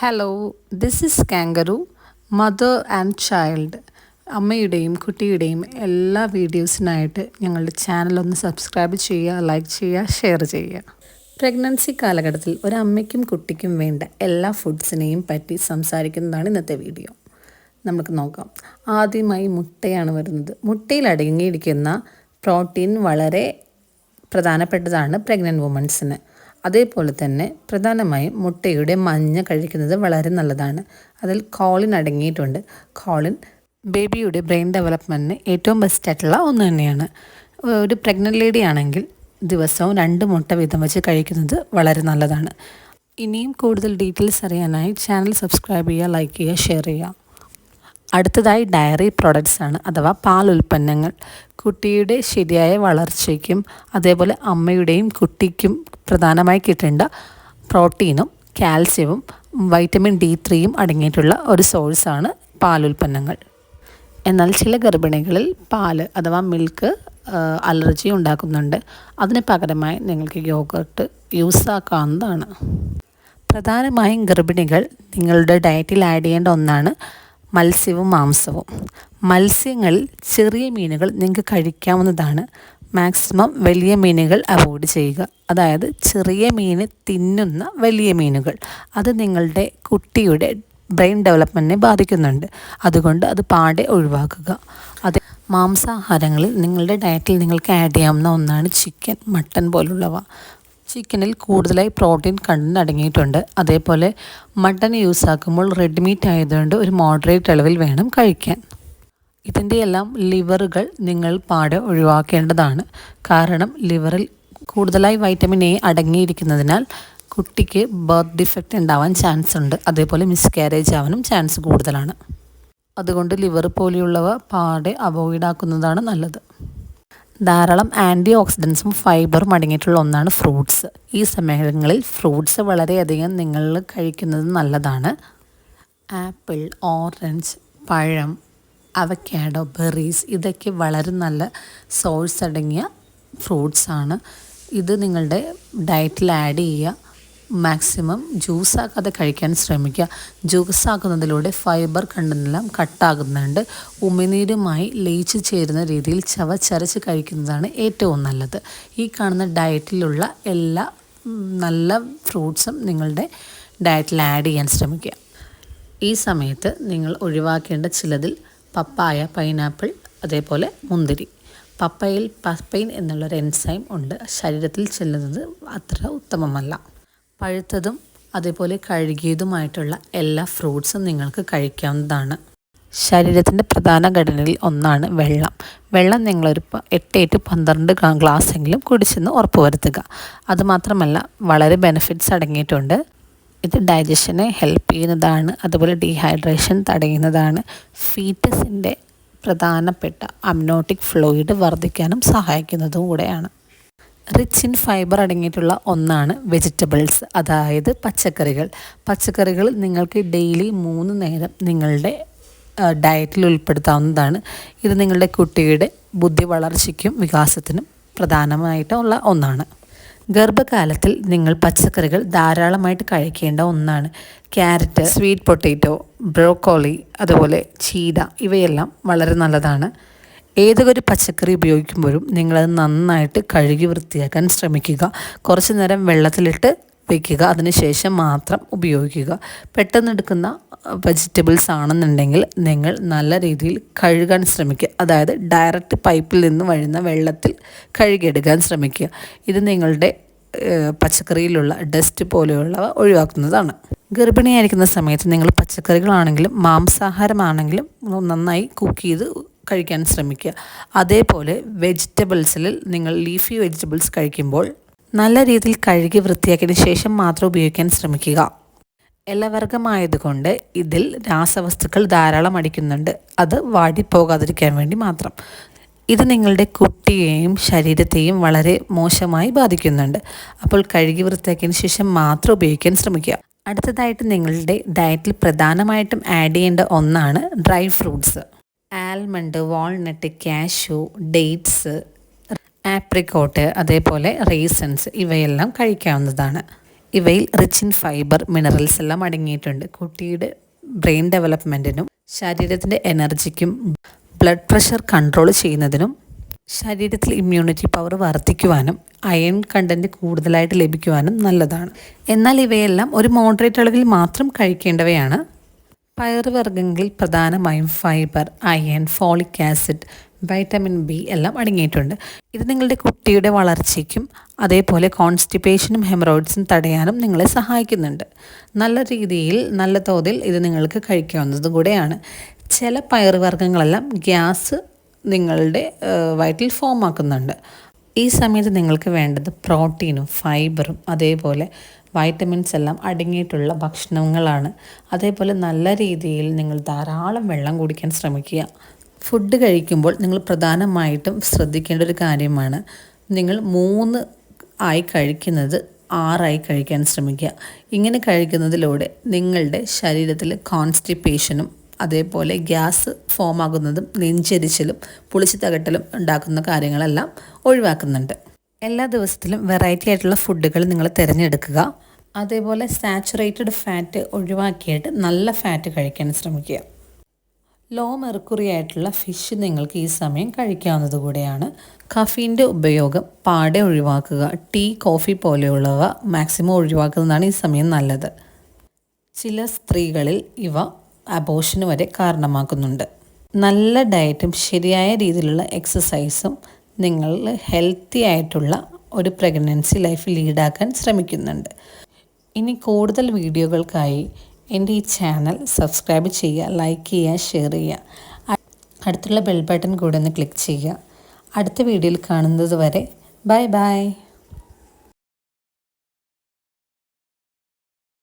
Hello, this is kangaroo mother and child. അമ്മയുടെയും കുട്ടിയുടെയും എല്ലാ വീഡിയോസിനായിട്ട് ഞങ്ങളുടെ ചാനലൊന്ന് സബ്സ്ക്രൈബ് ചെയ്യുക, ലൈക്ക് ചെയ്യുക, ഷെയർ ചെയ്യുക. പ്രഗ്നൻസി കാലഘട്ടത്തിൽ ഒരമ്മയ്ക്കും കുട്ടിക്കും വേണ്ട എല്ലാ ഫുഡ്സിനെയും പറ്റി സംസാരിക്കുന്നതാണ് ഇന്നത്തെ വീഡിയോ. നമുക്ക് നോക്കാം. ആദ്യമായി മുട്ടയാണ് വരുന്നത്. മുട്ടയിൽ അടങ്ങിയിരിക്കുന്ന പ്രോട്ടീൻ വളരെ പ്രധാനപ്പെട്ടതാണ് പ്രഗ്നൻറ്റ് വുമൺസിന്. അതേപോലെ തന്നെ പ്രധാനമായും മുട്ടയുടെ മഞ്ഞ കഴിക്കുന്നത് വളരെ നല്ലതാണ്. അതിൽ കോളിൻ അടങ്ങിയിട്ടുണ്ട്. കോളിൻ ബേബിയുടെ ബ്രെയിൻ ഡെവലപ്മെൻറ്റിന് ഏറ്റവും ബെസ്റ്റായിട്ടുള്ള ഒന്ന് തന്നെയാണ്. ഒരു പ്രഗ്നൻ്റ് ലേഡി ആണെങ്കിൽ ദിവസവും 2 മുട്ട വീതം വെച്ച് കഴിക്കുന്നത് വളരെ നല്ലതാണ്. ഇനിയും കൂടുതൽ ഡീറ്റെയിൽസ് അറിയാനായി ചാനൽ സബ്സ്ക്രൈബ് ചെയ്യുക, ലൈക്ക് ചെയ്യുക, ഷെയർ ചെയ്യുക. അടുത്തതായി ഡയറി പ്രോഡക്ട്സ് ആണ്, അഥവാ പാൽ ഉൽപ്പന്നങ്ങൾ. കുട്ടിയുടെ ശരിയായ വളർച്ചയ്ക്കും അതേപോലെ അമ്മയുടെയും കുട്ടിക്കും പ്രധാനമായി കിട്ടേണ്ട പ്രോട്ടീനും കാൽസ്യവും വൈറ്റമിൻ D3യും അടങ്ങിയിട്ടുള്ള ഒരു സോഴ്സാണ് പാലുൽപ്പന്നങ്ങൾ. എന്നാൽ ചില ഗർഭിണികളിൽ പാല് അഥവാ മിൽക്ക് അലർജി ഉണ്ടാക്കുന്നുണ്ട്. അതിന് പകരമായി നിങ്ങൾക്ക് യോഗർട്ട് യൂസ് ആക്കാവുന്നതാണ്. പ്രധാനമായും ഗർഭിണികൾ നിങ്ങളുടെ ഡയറ്റിൽ ആഡ് ചെയ്യേണ്ട ഒന്നാണ് മത്സ്യവും മാംസവും. മത്സ്യങ്ങളിൽ ചെറിയ മീനുകൾ നിങ്ങൾക്ക് കഴിക്കാവുന്നതാണ്. മാക്സിമം വലിയ മീനുകൾ അവോയ്ഡ് ചെയ്യുക. അതായത് ചെറിയ മീൻ തിന്നുന്ന വലിയ മീനുകൾ, അത് നിങ്ങളുടെ കുട്ടിയുടെ ബ്രെയിൻ ഡെവലപ്മെൻറ്റിനെ ബാധിക്കുന്നുണ്ട്. അതുകൊണ്ട് അത് പാടെ ഒഴിവാക്കുക. അത് മാംസാഹാരങ്ങളിൽ നിങ്ങളുടെ ഡയറ്റിൽ നിങ്ങൾക്ക് ആഡ് ചെയ്യാവുന്ന ഒന്നാണ് ചിക്കൻ, മട്ടൻ പോലുള്ളവ. ചിക്കനിൽ കൂടുതലായി പ്രോട്ടീൻ കണ്ടന്റ് അടങ്ങിയിട്ടുണ്ട്. അതേപോലെ മട്ടൺ യൂസ് ആക്കുമ്പോൾ റെഡ് മീറ്റ് ആയതുകൊണ്ട് ഒരു മോഡറേറ്റ് അളവിൽ വേണം കഴിക്കാൻ. ഇതിൻ്റെ എല്ലാം ലിവറുകൾ നിങ്ങൾ പാടെ ഒഴിവാക്കേണ്ടതാണ്. കാരണം ലിവറിൽ കൂടുതലായി വൈറ്റമിൻ എ അടങ്ങിയിരിക്കുന്നതിനാൽ കുട്ടിക്ക് ബർത്ത് ഡിഫക്റ്റ് ഉണ്ടാവാൻ ചാൻസ് ഉണ്ട്. അതേപോലെ മിസ്കാരേജ് ആവാനും ചാൻസ് കൂടുതലാണ്. അതുകൊണ്ട് ലിവർ പോലെയുള്ളവ പാടെ അവോയ്ഡ് ആക്കുന്നതാണ് നല്ലത്. ധാരാളം ആൻറ്റി ഓക്സിഡൻസും ഫൈബറും അടങ്ങിയിട്ടുള്ള ഒന്നാണ് ഫ്രൂട്ട്സ്. ഈ സമയങ്ങളിൽ ഫ്രൂട്ട്സ് വളരെയധികം നിങ്ങൾ കഴിക്കുന്നത് നല്ലതാണ്. ആപ്പിൾ, ഓറഞ്ച്, പഴം, അവക്കാഡോ, ബെറീസ് ഇതൊക്കെ വളരെ നല്ല സോഴ്സ് അടങ്ങിയ ഫ്രൂട്ട്സാണ്. ഇത് നിങ്ങളുടെ ഡയറ്റിൽ ആഡ് ചെയ്യുക. മാക്സിമം ജ്യൂസാക്കാതെ കഴിക്കാൻ ശ്രമിക്കുക. ജ്യൂസാക്കുന്നതിലൂടെ ഫൈബർ കണ്ടന്റെല്ലാം കട്ടാകുന്നുണ്ട്. ഉമിനീരുമായി ലയിച്ചു ചേരുന്ന രീതിയിൽ ചവച്ചരച്ച് കഴിക്കുന്നതാണ് ഏറ്റവും നല്ലത്. ഈ കാണുന്ന ഡയറ്റിലുള്ള എല്ലാ നല്ല ഫ്രൂട്ട്സും നിങ്ങളുടെ ഡയറ്റിൽ ആഡ് ചെയ്യാൻ ശ്രമിക്കുക. ഈ സമയത്ത് നിങ്ങൾ ഒഴിവാക്കേണ്ട ചിലതിൽ പപ്പായ, പൈനാപ്പിൾ, അതേപോലെ മുന്തിരി. പപ്പയിൽ പപ്പൈൻ എന്നുള്ളൊരു എൻസൈം ഉണ്ട്. ശരീരത്തിൽ ചെല്ലുന്നത് അത്ര ഉത്തമമല്ല. പഴുത്തതും അതേപോലെ കഴുകിയതുമായിട്ടുള്ള എല്ലാ ഫ്രൂട്ട്സും നിങ്ങൾക്ക് കഴിക്കാവുന്നതാണ്. ശരീരത്തിൻ്റെ പ്രധാന ഘടനയിൽ ഒന്നാണ് വെള്ളം. വെള്ളം നിങ്ങളൊരു 8 to 12 ഗ്ലാസ്സെങ്കിലും കുടിച്ചെന്ന് ഉറപ്പുവരുത്തുക. അതുമാത്രമല്ല വളരെ ബെനിഫിറ്റ്സ് അടങ്ങിയിട്ടുണ്ട്. ഇത് ഡൈജഷനെ ഹെൽപ്പ് ചെയ്യുന്നതാണ്. അതുപോലെ ഡീഹൈഡ്രേഷൻ തടയുന്നതാണ്. ഫീറ്റസിൻ്റെ പ്രധാനപ്പെട്ട അമ്നോട്ടിക് ഫ്ലൂയിഡ് വർദ്ധിക്കാനും സഹായിക്കുന്നതും കൂടെയാണ്. റിച്ച് ഇൻ ഫൈബർ അടങ്ങിയിട്ടുള്ള ഒന്നാണ് വെജിറ്റബിൾസ്, അതായത് പച്ചക്കറികൾ. പച്ചക്കറികൾ നിങ്ങൾക്ക് ഡെയിലി 3 നേരം നിങ്ങളുടെ ഡയറ്റിൽ ഉൾപ്പെടുത്താവുന്നതാണ്. ഇത് നിങ്ങളുടെ കുട്ടിയുടെ ബുദ്ധി വളർച്ചയ്ക്കും വികാസത്തിനും പ്രധാനമായിട്ടുള്ള ഒന്നാണ്. ഗർഭകാലത്തിൽ നിങ്ങൾ പച്ചക്കറികൾ ധാരാളമായിട്ട് കഴിക്കേണ്ട ഒന്നാണ്. ക്യാരറ്റ്, സ്വീറ്റ് പൊട്ടാറ്റോ, ബ്രോക്കോളി, അതുപോലെ ചീര ഇവയെല്ലാം വളരെ നല്ലതാണ്. ഏതൊരു പച്ചക്കറി ഉപയോഗിക്കുമ്പോഴും നിങ്ങളത് നന്നായിട്ട് കഴുകി വൃത്തിയാക്കാൻ ശ്രമിക്കുക. കുറച്ച് നേരം വെള്ളത്തിലിട്ട് വയ്ക്കുക. അതിനുശേഷം മാത്രം ഉപയോഗിക്കുക. പെട്ടെന്നെടുക്കുന്ന വെജിറ്റബിൾസ് ആണെന്നുണ്ടെങ്കിൽ നിങ്ങൾ നല്ല രീതിയിൽ കഴുകാൻ ശ്രമിക്കുക. അതായത് ഡയറക്റ്റ് പൈപ്പിൽ നിന്ന് വഴുന്ന വെള്ളത്തിൽ കഴുകിയെടുക്കാൻ ശ്രമിക്കുക. ഇത് നിങ്ങളുടെ പച്ചക്കറിയിലുള്ള ഡസ്റ്റ് പോലെയുള്ളവ ഒഴിവാക്കുന്നതാണ്. ഗർഭിണിയായിരിക്കുന്ന സമയത്ത് നിങ്ങൾ പച്ചക്കറികളാണെങ്കിലും മാംസാഹാരമാണെങ്കിലും നന്നായി കുക്ക് ചെയ്ത് കഴിക്കാൻ ശ്രമിക്കുക. അതേപോലെ വെജിറ്റബിൾസിൽ നിങ്ങൾ ലീഫി വെജിറ്റബിൾസ് കഴിക്കുമ്പോൾ നല്ല രീതിയിൽ കഴുകി വൃത്തിയാക്കിയതിന് ശേഷം മാത്രം ഉപയോഗിക്കാൻ ശ്രമിക്കുക. ഇലവർഗ്ഗമായതുകൊണ്ട് ഇതിൽ രാസവസ്തുക്കൾ ധാരാളം അടിക്കുന്നുണ്ട്. അത് വാടിപ്പോകാതിരിക്കാൻ വേണ്ടി മാത്രം. ഇത് നിങ്ങളുടെ കുട്ടിയെയും ശരീരത്തെയും വളരെ മോശമായി ബാധിക്കുന്നുണ്ട്. അപ്പോൾ കഴുകി വൃത്തിയാക്കിയതിന് ശേഷം മാത്രം ഉപയോഗിക്കാൻ ശ്രമിക്കുക. അടുത്തതായിട്ട് നിങ്ങളുടെ ഡയറ്റിൽ പ്രധാനമായിട്ടും ആഡ് ചെയ്യേണ്ട ഒന്നാണ് dry fruits. Almond, walnut, cashew, dates, apricot, അതേപോലെ റേസൻസ് ഇവയെല്ലാം കഴിക്കാവുന്നതാണ്. ഇവയിൽ റിച്ച് ഇൻ ഫൈബർ, മിനറൽസ് എല്ലാം അടങ്ങിയിട്ടുണ്ട്. കുട്ടിയുടെ ബ്രെയിൻ ഡെവലപ്മെൻറ്റിനും ശരീരത്തിൻ്റെ എനർജിക്കും ബ്ലഡ് പ്രഷർ കൺട്രോൾ ചെയ്യുന്നതിനും ശരീരത്തിൽ ഇമ്മ്യൂണിറ്റി പവർ വർദ്ധിക്കുവാനും അയൺ കണ്ടൻറ്റ് കൂടുതലായിട്ട് ലഭിക്കുവാനും നല്ലതാണ്. എന്നാൽ ഇവയെല്ലാം ഒരു മോഡറേറ്റ് അളവിൽ മാത്രം കഴിക്കേണ്ടവയാണ്. പയറുവർഗ്ഗങ്ങളിൽ പ്രധാനമായും fibre, iron, folic acid, vitamin B എല്ലാം അടങ്ങിയിട്ടുണ്ട്. ഇത് നിങ്ങളുടെ കുട്ടിയുടെ വളർച്ചയ്ക്കും അതേപോലെ കോൺസ്റ്റിപ്പേഷനും ഹെമറോയിഡ്സും തടയാനും നിങ്ങളെ സഹായിക്കുന്നുണ്ട്. നല്ല രീതിയിൽ നല്ല തോതിൽ ഇത് നിങ്ങൾക്ക് കഴിക്കാവുന്നതും കൂടെയാണ്. ചില പയറുവർഗ്ഗങ്ങളെല്ലാം ഗ്യാസ് നിങ്ങളുടെ വയറ്റിൽ ഫോം ആക്കുന്നുണ്ട്. ഈ സമയത്ത് നിങ്ങൾക്ക് വേണ്ടത് പ്രോട്ടീനും ഫൈബറും അതേപോലെ വൈറ്റമിൻസ് എല്ലാം അടങ്ങിയിട്ടുള്ള ഭക്ഷണങ്ങളാണ്. അതേപോലെ നല്ല രീതിയിൽ നിങ്ങൾ ധാരാളം വെള്ളം കുടിക്കാൻ ശ്രമിക്കുക. ഫുഡ് കഴിക്കുമ്പോൾ നിങ്ങൾ പ്രധാനമായിട്ടും ശ്രദ്ധിക്കേണ്ട ഒരു കാര്യമാണ്, നിങ്ങൾ 3 ആയി കഴിക്കുന്നത് 6 ആയി കഴിക്കാൻ ശ്രമിക്കുക. ഇങ്ങനെ കഴിക്കുന്നതിലൂടെ നിങ്ങളുടെ ശരീരത്തിൽ കോൺസ്റ്റിപ്പേഷനും അതേപോലെ ഗ്യാസ് ഫോം ആകുന്നതും നെഞ്ചരിച്ചിലും പുളിച്ചു തകട്ടലും ഉണ്ടാക്കുന്ന കാര്യങ്ങളെല്ലാം ഒഴിവാക്കുന്നുണ്ട്. എല്ലാ ദിവസത്തിലും വെറൈറ്റി ആയിട്ടുള്ള ഫുഡുകൾ നിങ്ങൾ തിരഞ്ഞെടുക്കുക. അതേപോലെ സാച്ചുറേറ്റഡ് ഫാറ്റ് ഒഴിവാക്കിയിട്ട് നല്ല ഫാറ്റ് കഴിക്കാൻ ശ്രമിക്കുക. ലോ മെർക്കുറി ആയിട്ടുള്ള ഫിഷ് നിങ്ങൾക്ക് ഈ സമയം കഴിക്കാവുന്നത് കൂടെയാണ്. കഫീൻ്റെ ഉപയോഗം പാടെ ഒഴിവാക്കുക. ടീ, കോഫി പോലെയുള്ളവ മാക്സിമം ഒഴിവാക്കുന്നതാണ് ഈ സമയം നല്ലത്. ചില സ്ത്രീകളിൽ ഇവ അബോഷന് വരെ കാരണമാക്കുന്നുണ്ട്. നല്ല ഡയറ്റും ശരിയായ രീതിയിലുള്ള എക്സസൈസും നിങ്ങൾ ഹെൽത്തി ആയിട്ടുള്ള ഒരു പ്രഗ്നൻസി ലൈഫ് ലീഡാക്കാൻ ശ്രമിക്കുന്നുണ്ട്. ഇനി കൂടുതൽ വീഡിയോകൾക്കായി എൻ്റെ ഈ ചാനൽ സബ്സ്ക്രൈബ് ചെയ്യുക, ലൈക്ക് ചെയ്യുക, ഷെയർ ചെയ്യുക. അടുത്തുള്ള ബെൽ ബട്ടൺ കൂടെ ഒന്ന് ക്ലിക്ക് ചെയ്യുക. അടുത്ത വീഡിയോയിൽ കാണുന്നത് വരെ ബൈ ബൈ.